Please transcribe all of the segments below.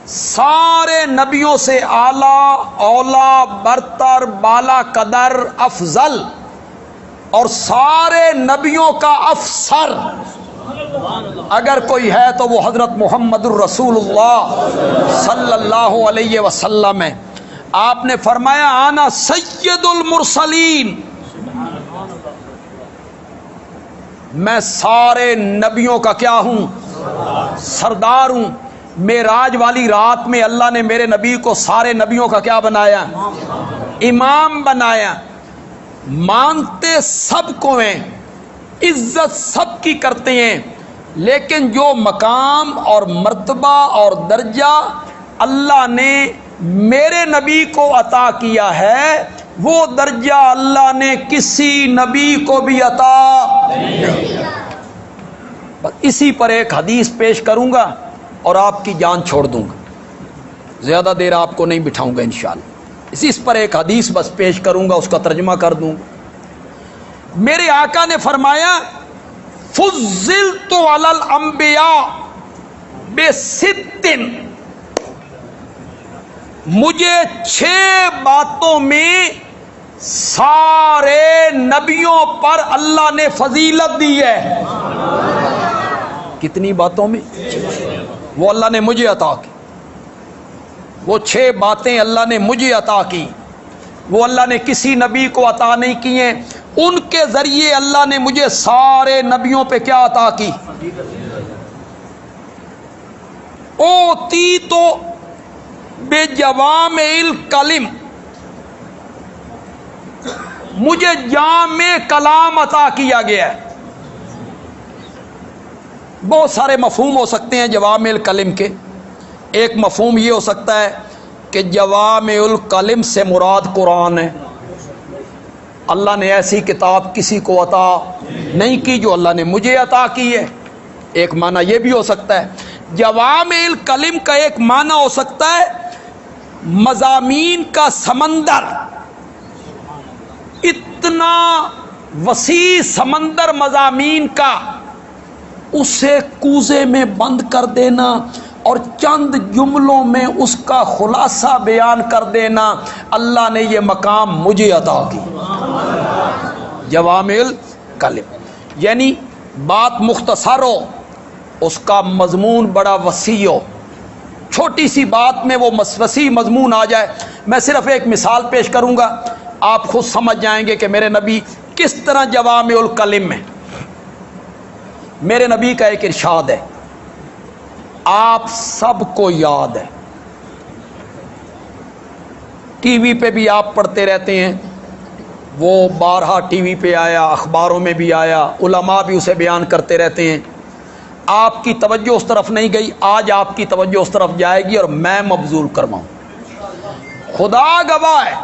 سارے نبیوں سے اعلیٰ، اولا، برتر، بالا قدر، افضل، اور سارے نبیوں کا افسر اگر کوئی ہے تو وہ حضرت محمد الرسول اللہ صلی اللہ علیہ وسلم ہے۔ آپ نے فرمایا انا سید المرسلین، میں سارے نبیوں کا کیا ہوں؟ سردار ہوں۔ معراج والی رات میں اللہ نے میرے نبی کو سارے نبیوں کا کیا بنایا؟ امام بنایا۔ مانتے سب کو ہیں، عزت سب کی کرتے ہیں، لیکن جو مقام اور مرتبہ اور درجہ اللہ نے میرے نبی کو عطا کیا ہے، وہ درجہ اللہ نے کسی نبی کو بھی عطا نہیں۔ بس اسی پر ایک حدیث پیش کروں گا اور آپ کی جان چھوڑ دوں گا، زیادہ دیر آپ کو نہیں بٹھاؤں گا انشاءاللہ۔ اس پر ایک حدیث بس پیش کروں گا، اس کا ترجمہ کر دوں گا۔ میرے آقا نے فرمایا فضلت علی الانبیاء بست، مجھے 6 باتوں میں سارے نبیوں پر اللہ نے فضیلت دی ہے۔ کتنی باتوں میں؟ وہ اللہ نے مجھے عطا کی، وہ 6 باتیں اللہ نے مجھے عطا کی، وہ اللہ نے کسی نبی کو عطا نہیں کی ہیں۔ ان کے ذریعے اللہ نے مجھے سارے نبیوں پہ کیا عطا کی؟ اوتی تو بے جوامع الکلم، مجھے جامع کلام عطا کیا گیا ہے۔ بہت سارے مفہوم ہو سکتے ہیں جوامع الکلم کے۔ ایک مفہوم یہ ہو سکتا ہے کہ جوامع الکلم سے مراد قرآن ہے، اللہ نے ایسی کتاب کسی کو عطا نہیں کی جو اللہ نے مجھے عطا کی ہے۔ ایک معنی یہ بھی ہو سکتا ہے۔ جوامع الکلم کا ایک معنی ہو سکتا ہے مضامین کا سمندر، اتنا وسیع سمندر مضامین کا، اسے کوزے میں بند کر دینا اور چند جملوں میں اس کا خلاصہ بیان کر دینا، اللہ نے یہ مقام مجھے عطا کی۔ جوامع الکلم یعنی بات مختصر ہو، اس کا مضمون بڑا وسیع ہو، چھوٹی سی بات میں وہ وسیع مضمون آ جائے۔ میں صرف ایک مثال پیش کروں گا، آپ خود سمجھ جائیں گے کہ میرے نبی کس طرح جوامع الکلم میں۔ میرے نبی کا ایک ارشاد ہے، آپ سب کو یاد ہے، ٹی وی پہ بھی آپ پڑھتے رہتے ہیں، وہ بارہا ٹی وی پہ آیا، اخباروں میں بھی آیا، علماء بھی اسے بیان کرتے رہتے ہیں۔ آپ کی توجہ اس طرف نہیں گئی، آج آپ کی توجہ اس طرف جائے گی اور میں مبذول کرواؤں۔ خدا گواہ ہے،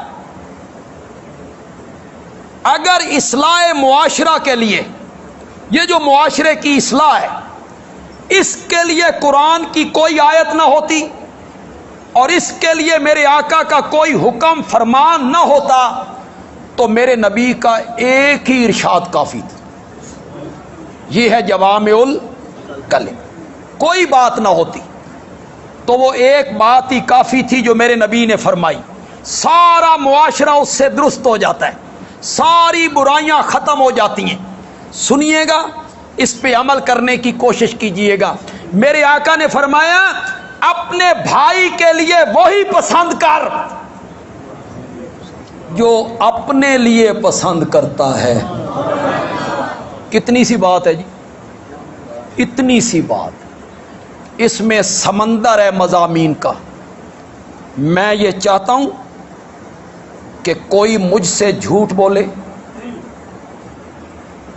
اگر اصلاح معاشرہ کے لیے، یہ جو معاشرے کی اصلاح ہے، اس کے لیے قرآن کی کوئی آیت نہ ہوتی اور اس کے لیے میرے آقا کا کوئی حکم فرمان نہ ہوتا تو میرے نبی کا ایک ہی ارشاد کافی تھا۔ یہ ہے جوامع الکلم۔ کوئی بات نہ ہوتی تو وہ ایک بات ہی کافی تھی جو میرے نبی نے فرمائی، سارا معاشرہ اس سے درست ہو جاتا ہے، ساری برائیاں ختم ہو جاتی ہیں۔ سنیے گا، اس پہ عمل کرنے کی کوشش کیجئے گا۔ میرے آقا نے فرمایا اپنے بھائی کے لیے وہی پسند کر جو اپنے لیے پسند کرتا ہے۔ کتنی سی بات ہے جی، اتنی سی بات، اس میں سمندر ہے مضامین کا۔ میں یہ چاہتا ہوں کہ کوئی مجھ سے جھوٹ بولے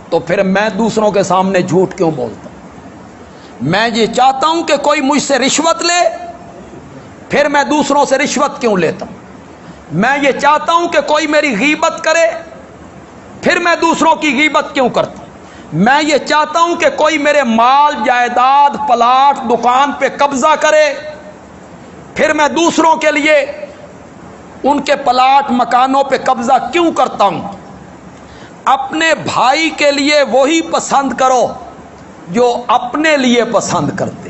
تو پھر میں دوسروں کے سامنے جھوٹ کیوں بولتا ہوں؟ میں یہ چاہتا ہوں کہ کوئی مجھ سے رشوت لے، پھر میں دوسروں سے رشوت کیوں لیتا ہوں؟ میں یہ چاہتا ہوں کہ کوئی میری غیبت کرے، پھر میں دوسروں کی غیبت کیوں کرتا ہوں؟ میں یہ چاہتا ہوں کہ کوئی میرے مال، جائیداد، پلاٹ، دکان پہ قبضہ کرے، پھر میں دوسروں کے لیے ان کے پلاٹ، مکانوں پہ قبضہ کیوں کرتا ہوں؟ اپنے بھائی کے لیے وہی پسند کرو جو اپنے لیے پسند کرتے۔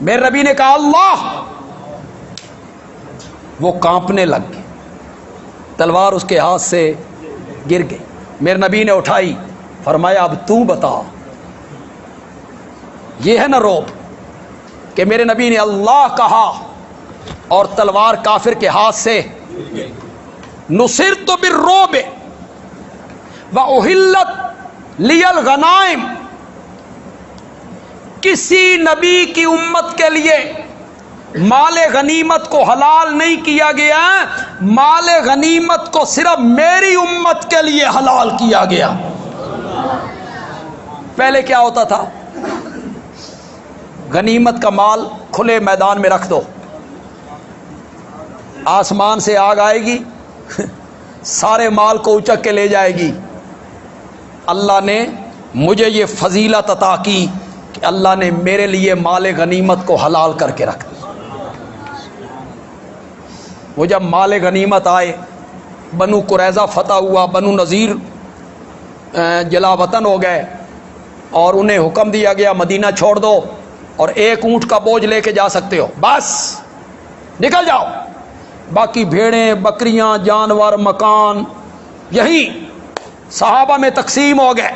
میرے نبی نے کہا اللہ، وہ کانپنے لگ گئے، تلوار اس کے ہاتھ سے گر گئی۔ میرے نبی نے اٹھائی، فرمایا اب تو بتا۔ یہ ہے نا روب کہ میرے نبی نے اللہ کہا اور تلوار کافر کے ہاتھ سے نصرت بالرعب وأحلت لی الغنائم۔ کسی نبی کی امت کے لیے مال غنیمت کو حلال نہیں کیا گیا، مال غنیمت کو صرف میری امت کے لیے حلال کیا گیا۔ پہلے کیا ہوتا تھا؟ غنیمت کا مال کھلے میدان میں رکھ دو، آسمان سے آگ آئے گی، سارے مال کو اچک کے لے جائے گی۔ اللہ نے مجھے یہ فضیلت عطا کی کہ اللہ نے میرے لیے مال غنیمت کو حلال کر کے رکھ دیا۔ وہ جب مال غنیمت آئے، بنو قریظہ فتح ہوا، بنو نذیر جلا وطن ہو گئے، اور انہیں حکم دیا گیا مدینہ چھوڑ دو اور ایک اونٹ کا بوجھ لے کے جا سکتے ہو، بس نکل جاؤ، باقی بھیڑیں بکریاں جانور مکان یہی صحابہ میں تقسیم ہو گئے۔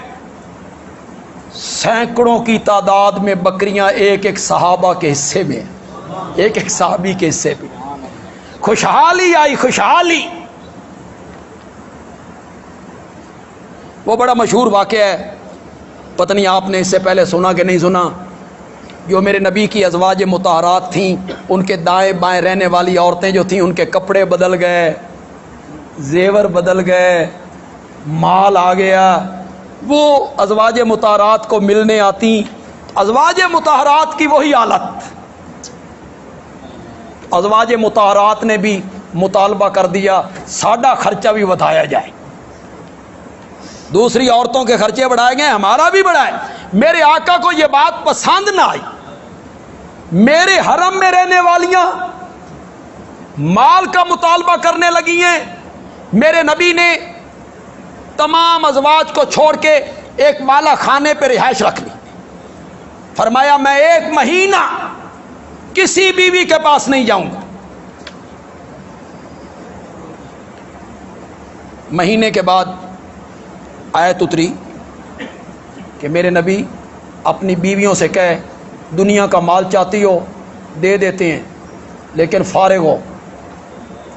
سینکڑوں کی تعداد میں بکریاں ایک ایک صحابہ کے حصے میں، ایک ایک صحابی کے حصے میں۔ خوشحالی آئی، خوشحالی۔ وہ بڑا مشہور واقعہ ہے، پتہ نہیں آپ نے اس سے پہلے سنا کہ نہیں سنا، جو میرے نبی کی ازواج مطہرات تھیں، ان کے دائیں بائیں رہنے والی عورتیں جو تھیں، ان کے کپڑے بدل گئے، زیور بدل گئے، مال آ گیا۔ وہ ازواج مطہرات کو ملنے آتی، ازواج مطہرات کی وہی حالت۔ ازواج مطہرات نے بھی مطالبہ کر دیا ساڈا خرچہ بھی بتایا جائے، دوسری عورتوں کے خرچے بڑھائے گئے، ہمارا بھی بڑھائے۔ میرے آقا کو یہ بات پسند نہ آئی۔ میرے حرم میں رہنے والیاں مال کا مطالبہ کرنے لگی ہیں۔ میرے نبی نے تمام ازواج کو چھوڑ کے ایک بالا خانے پہ رہائش رکھ لی، فرمایا میں 1 مہینہ کسی بیوی کے پاس نہیں جاؤں گا۔ مہینے کے بعد آیت اتری کہ میرے نبی اپنی بیویوں سے کہے دنیا کا مال چاہتی ہو دے دیتے ہیں لیکن فارغ ہو،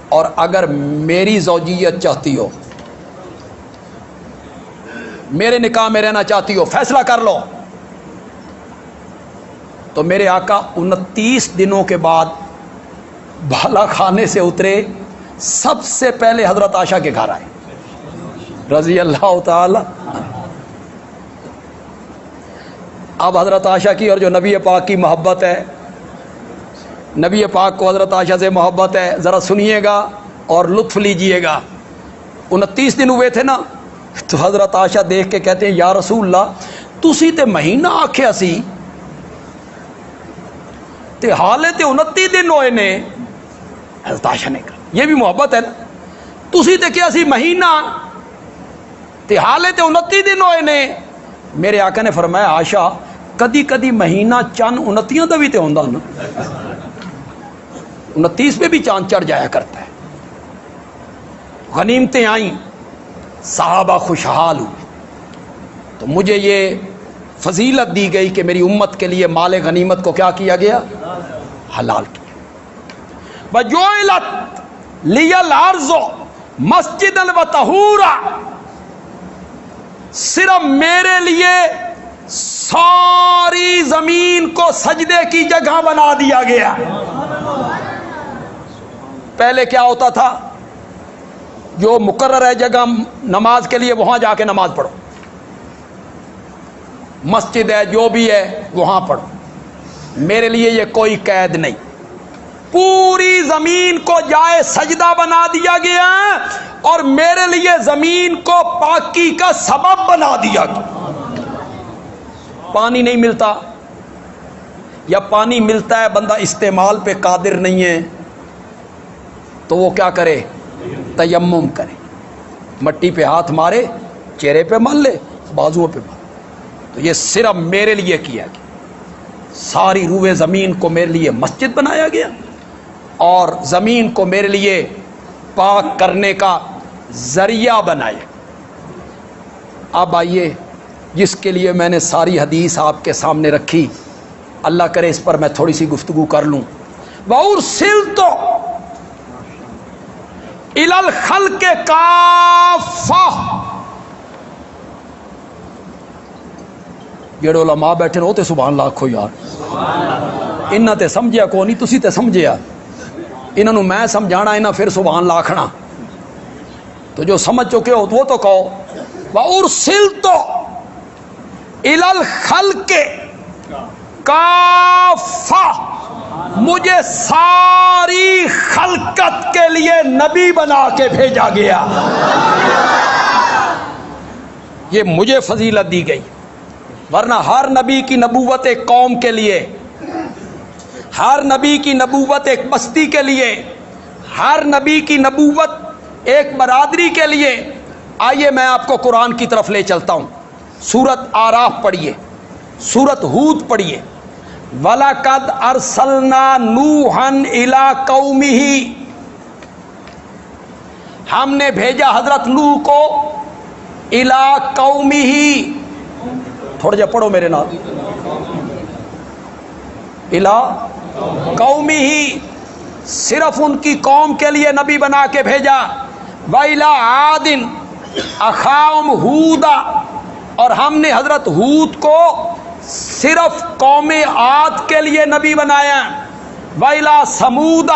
اور اگر میری زوجیت چاہتی ہو، میرے نکاح میں رہنا چاہتی ہو، فیصلہ کر لو۔ تو میرے آقا 29 دنوں کے بعد بالا خانے سے اترے، سب سے پہلے حضرت عائشہ کے گھر آئے رضی اللہ تعالی۔ اب حضرت عائشہ کی اور جو نبی پاک کی محبت ہے، نبی پاک کو حضرت عائشہ سے محبت ہے، ذرا سنیے گا اور لطف لیجئے گا۔ 29 دن ہوئے تھے نا، تو حضرت عائشہ دیکھ کے کہتے ہیں یا رسول اللہ تسی تے مہینہ آکھیا سی تے حالے تے 29 دن ہوئے نے۔ حضرت عائشہ نے کہا یہ بھی محبت ہے نا، تسی تے کیا سی مہینہ تے حالے تے 29 دن ہوئے نے۔ میرے آقا نے فرمایا عائشہ کدی کدی مہینہ چند 29 دا بھی تے ہوندا نا، 29 پہ بھی چاند چڑھ جایا کرتا ہے۔ غنیمتیں آئیں، صحابہ خوشحال ہوئے، تو مجھے یہ فضیلت دی گئی کہ میری امت کے لیے مال غنیمت کو کیا کیا گیا؟ حلال کیا۔ وَجُعِلَتْ لِيَ الْأَرْضُ مَسْجِدًا وَطَهُورًا، صرف میرے لیے ساری زمین کو سجدے کی جگہ بنا دیا گیا۔ پہلے کیا ہوتا تھا؟ جو مقرر ہے جگہ نماز کے لیے وہاں جا کے نماز پڑھو، مسجد ہے جو بھی ہے وہاں پڑھو، میرے لیے یہ کوئی قید نہیں، پوری زمین کو جائے سجدہ بنا دیا گیا، اور میرے لیے زمین کو پاکی کا سبب بنا دیا گیا۔ پانی نہیں ملتا یا پانی ملتا ہے بندہ استعمال پہ قادر نہیں ہے، تو وہ کیا کرے؟ تیمم کرے، مٹی پہ ہاتھ مارے، چہرے پہ مل لے، بازوؤں پہ مل۔ تو یہ صرف میرے لیے کیا گیا، ساری روئے زمین کو میرے لیے مسجد بنایا گیا اور زمین کو میرے لیے پاک کرنے کا ذریعہ بنایا۔ اب آئیے جس کے لیے میں نے ساری حدیث آپ کے سامنے رکھی، اللہ کرے اس پر میں تھوڑی سی گفتگو کر لوں۔ وَأُرْسِلْتُ إِلَى الْخَلْقِ كَافَّةً، جڑے علماء بیٹھے ہوتے سبحان اللہ آکھو یار، انہاں تے سمجھیا کو نہیں، تسی تے سمجھیا، انہاں نو میں سمجھانا، انہاں پھر سبحان اللہ آکھنا، تو جو سمجھ چکے ہو وہ تو کہو۔ وَأُرْسِلْتُ إِلَى الْخَلْقِ كَافَّةً، مجھے ساری خلقت کے لیے نبی بنا کے بھیجا گیا۔ یہ مجھے فضیلت دی گئی، ورنہ ہر نبی کی نبوت ایک قوم کے لیے، ہر نبی کی نبوت ایک بستی کے لیے، ہر نبی کی نبوت ایک برادری کے لیے۔ آئیے میں آپ کو قرآن کی طرف لے چلتا ہوں۔ سورت آراف پڑھیے، سورت ہود پڑھیے۔ وَلَقَدْ أَرْسَلْنَا نُوحًا إِلَىٰ قَوْمِهِ، ہم نے بھیجا حضرت نوح کو إِلَىٰ قَوْمِهِ، تھوڑا جا پڑھو میرے نال، إِلَىٰ قَوْمِهِ، صرف ان کی قوم کے لیے نبی بنا کے بھیجا۔ وَإِلَىٰ عَادٍ أَخَاهُمْ هُودًا، اور ہم نے حضرت ہود کو صرف قوم عاد کے لیے نبی بنایا۔ وَإِلَىٰ ثَمُودَ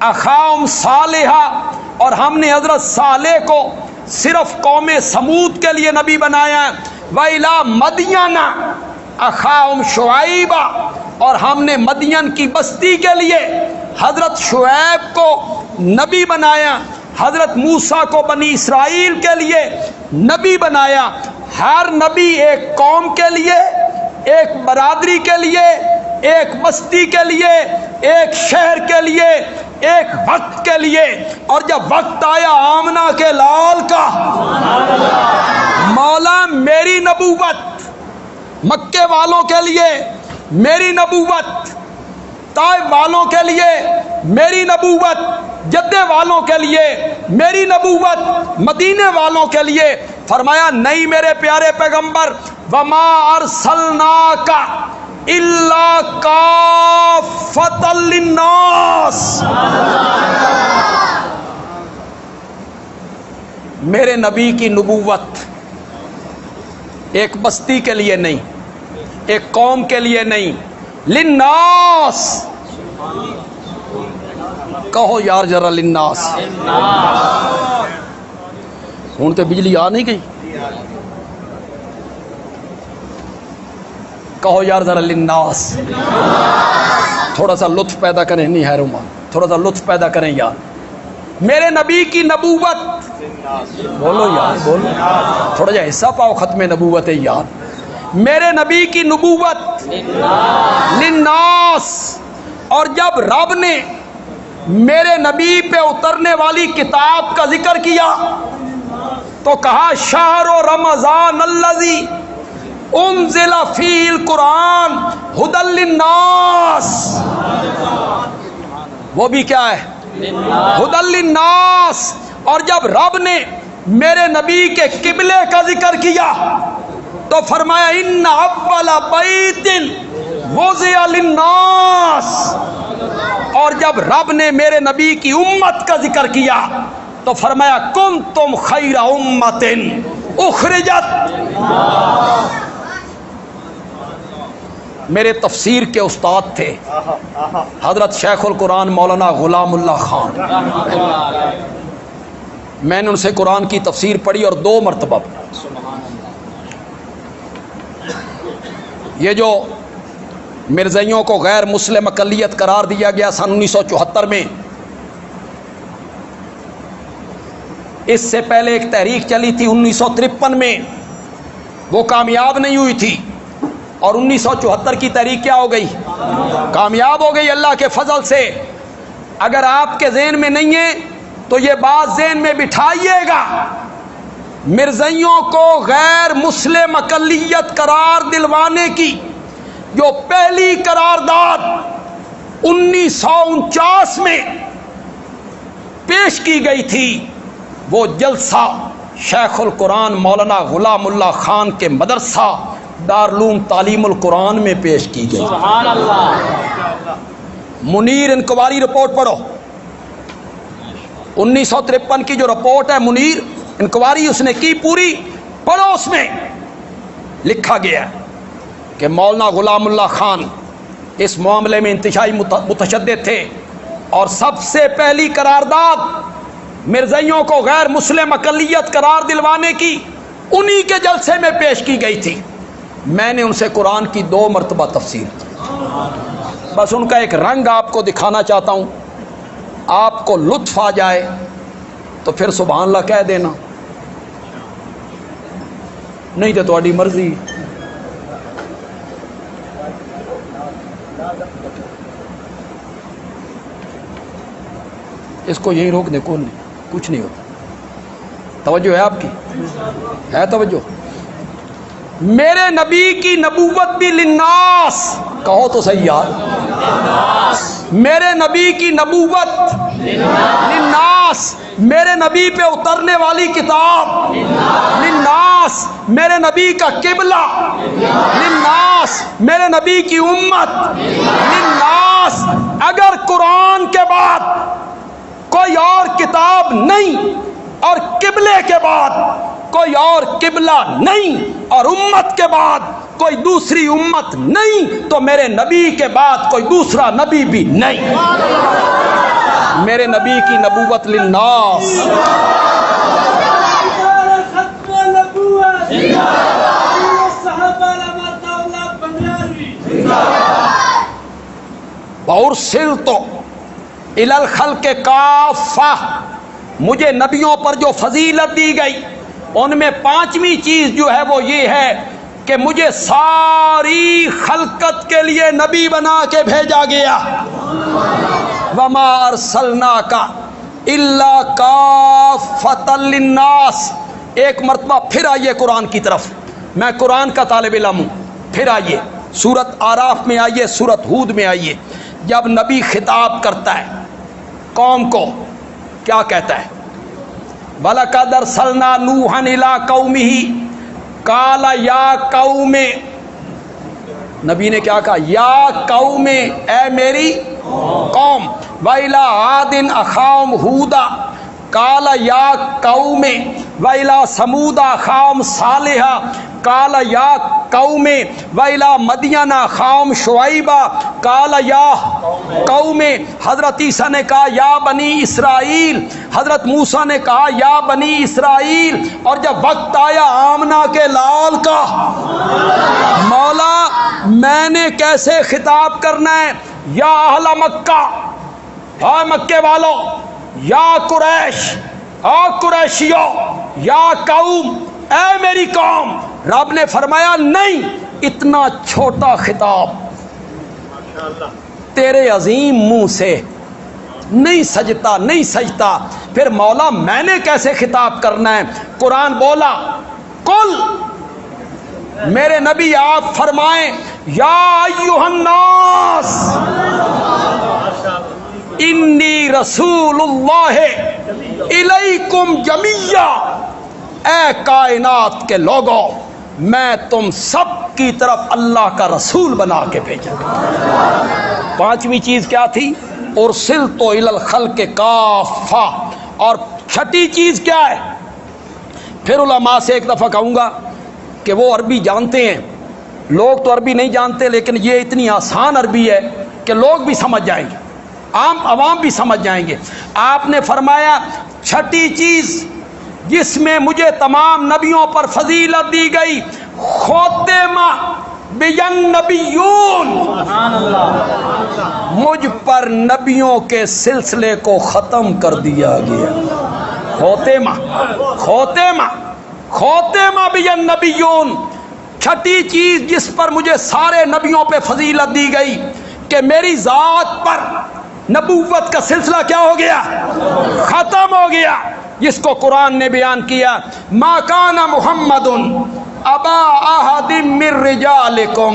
أَخَاهُمْ صَالِحًا، اور ہم نے حضرت صالح کو صرف قوم سمود کے لیے نبی بنایا۔ وَإِلَىٰ مَدْيَنَ أَخَاهُمْ شُعَيْبًا، اور ہم نے مدین کی بستی کے لیے حضرت شعیب کو نبی بنایا۔ حضرت موسیٰ کو بنی اسرائیل کے لیے نبی بنایا۔ ہر نبی ایک قوم کے لیے، ایک برادری کے لیے، ایک بستی کے لیے، ایک شہر کے لیے، ایک وقت کے لیے۔ اور جب وقت آیا آمنہ کے لال کا، مولا میری نبوت مکے والوں کے لیے، میری نبوت طائف والوں کے لیے، میری نبوت جدے والوں کے لیے، میری نبوت مدینے والوں کے لیے۔ فرمایا نہیں میرے پیارے پیغمبر، وما ارسلناک الا کافۃ للناس، میرے نبی کی نبوت ایک بستی کے لیے نہیں، ایک قوم کے لیے نہیں، للناس، کہو یار ذرا للناس، ہوں تو بجلی آ نہیں گئی، کہو یار ذرا للناس، تھوڑا سا لطف پیدا کریں، نہیں ہے روما، تھوڑا سا لطف پیدا کریں یار، میرے نبی کی نبوت، بولو یار بولو، تھوڑا جا حصہ پاؤ ختم نبوت ہے یار، میرے نبی کی نبوت للناس۔ اور جب رب نے میرے نبی پہ اترنے والی کتاب کا ذکر کیا تو کہا شہر رمضان الذی انزل فیہ القرآن ھدی للناس، وہ بھی کیا ہے؟ ھدی للناس۔ اور جب رب نے میرے نبی کے قبلے کا ذکر کیا تو فرمایا ان اول بیت وضع للناس۔ اور جب رب نے میرے نبی کی امت کا ذکر کیا تو فرمایا کنتم خیر امت اخرجت۔ میرے تفسیر کے استاد تھے حضرت شیخ القرآن مولانا غلام اللہ خان، میں نے ان سے قرآن کی تفسیر پڑھی اور 2 مرتبہ یہ جو مرزائیوں کو غیر مسلم اقلیت قرار دیا گیا سن 1974 میں، اس سے پہلے ایک تحریک چلی تھی 1953 میں، وہ کامیاب نہیں ہوئی تھی، اور 1974 کی تحریک کیا ہو گئی؟ کامیاب ہو گئی اللہ کے فضل سے۔ اگر آپ کے ذہن میں نہیں ہے تو یہ بات ذہن میں بٹھائیے گا، مرزائیوں کو غیر مسلم اقلیت قرار دلوانے کی جو پہلی قرارداد 1949 میں پیش کی گئی تھی، وہ جلسہ شیخ القرآن مولانا غلام اللہ خان کے مدرسہ دارالعلوم تعلیم القرآن میں پیش کی گئی۔ سبحان اللہ۔ منیر انکوائری رپورٹ پڑھو، 1953 کی جو رپورٹ ہے منیر انکوائری اس نے کی پوری، پڑھو، اس میں لکھا گیا کہ مولانا غلام اللہ خان اس معاملے میں انتہائی متشدد تھے، اور سب سے پہلی قرارداد مرزائیوں کو غیر مسلم اقلیت قرار دلوانے کی انہی کے جلسے میں پیش کی گئی تھی۔ میں نے ان سے قرآن کی 2 مرتبہ تفسیر کی، بس ان کا ایک رنگ آپ کو دکھانا چاہتا ہوں، آپ کو لطف آ جائے تو پھر سبحان اللہ کہہ دینا، نہیں تو تہاڈی مرضی۔ اس کو یہیں روک دیں، کون نہیں، کچھ نہیں ہوتا۔ توجہ ہے آپ کی؟ ہے توجہ؟ میرے نبی کی نبوت بھی للناس، کہو تو صحیح یار، میرے نبی کی نبوت للناس، میرے نبی پہ اترنے والی کتاب للناس، میرے نبی کا قبلہ للناس، میرے نبی کی امت للناس۔ اگر قرآن کے بعد کوئی اور کتاب نہیں، اور قبلے کے بعد کوئی اور قبلہ نہیں، اور امت کے بعد کوئی دوسری امت نہیں، تو میرے نبی کے بعد کوئی دوسرا نبی بھی نہیں۔ میرے نبی کی نبوت للناس۔ وَأُرْسِلْتُ إِلَى الْخَلْقِ كَافَّةً، مجھے نبیوں پر جو فضیلت دی گئی ان میں 5ویں چیز جو ہے وہ یہ ہے کہ مجھے ساری خلقت کے لیے نبی بنا کے بھیجا گیا۔ وَمَا أَرْسَلْنَاكَ إِلَّا كَافَّةً لِلنَّاسِ۔ ایک مرتبہ پھر آئیے قرآن کی طرف، میں قرآن کا طالب علم ہوں، پھر آئیے سورت آراف میں آئیے، سورت ہود میں آئیے۔ جب نبی خطاب کرتا ہے قوم کو کیا کہتا ہے؟ وَلَقَدْ أَرْسَلْنَا نُوحًا إِلَىٰ قَوْمِهِ قَالَ يَا قَوْمِ، نبی نے کیا کہا؟ یا قوم، اے میری قوم۔ وَإِلَىٰ عَادٍ أَخَاهُمْ هُودًا قَالَ يَا قَوْمِ وَإِلَىٰ ثَمُودَ أَخَاهُمْ صَالِحًا قَالَ يَا قَوْمِ وَإِلَىٰ مَدْيَنَ أَخَاهُمْ شُعَيْبًا قَالَ يَا قَوْمِ۔ حضرت عیسیٰ نے کہا یا بنی اسرائیل، حضرت موسیٰ نے کہا یا بنی اسرائیل، اور جب وقت آیا آمنہ کے لال کا، مولا میں نے کیسے خطاب کرنا ہے؟ یا اہل مکہ، اے مکے والو، یا قریش، اے قریشیو، یا قوم، اے میری قوم۔ رب نے فرمایا نہیں، اتنا چھوٹا خطاب تیرے عظیم منہ سے نہیں سجتا، نہیں سجتا۔ پھر مولا میں نے کیسے خطاب کرنا ہے؟ قرآن بولا قل، میرے نبی آپ فرمائیں یا ایھا الناس انی رسول اللہ الیکم جمیعا، اے کائنات کے لوگوں میں تم سب کی طرف اللہ کا رسول بنا کے بھیجا۔ 5ویں چیز کیا تھی؟ ارسلت الی الخلق کافہ۔ اور 6ٹھی چیز کیا ہے؟ پھر علماء سے ایک دفعہ کہوں گا کہ وہ عربی جانتے ہیں، لوگ تو عربی نہیں جانتے، لیکن یہ اتنی آسان عربی ہے کہ لوگ بھی سمجھ جائیں گے، عام عوام بھی سمجھ جائیں گے۔ آپ نے فرمایا 6ٹھی چیز جس میں مجھے تمام نبیوں پر فضیلت دی گئی، خاتمہ بالنبیون، مجھ پر نبیوں کے سلسلے کو ختم کر دیا گیا۔ خاتمہ بالنبیون، 6ٹھی چیز جس پر مجھے سارے نبیوں پہ فضیلت دی گئی کہ میری ذات پر نبوت کا سلسلہ کیا ہو گیا؟ ختم ہو گیا، جس کو قرآن نے بیان کیا ما کان محمد ابا احد من رجالکم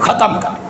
ختم کر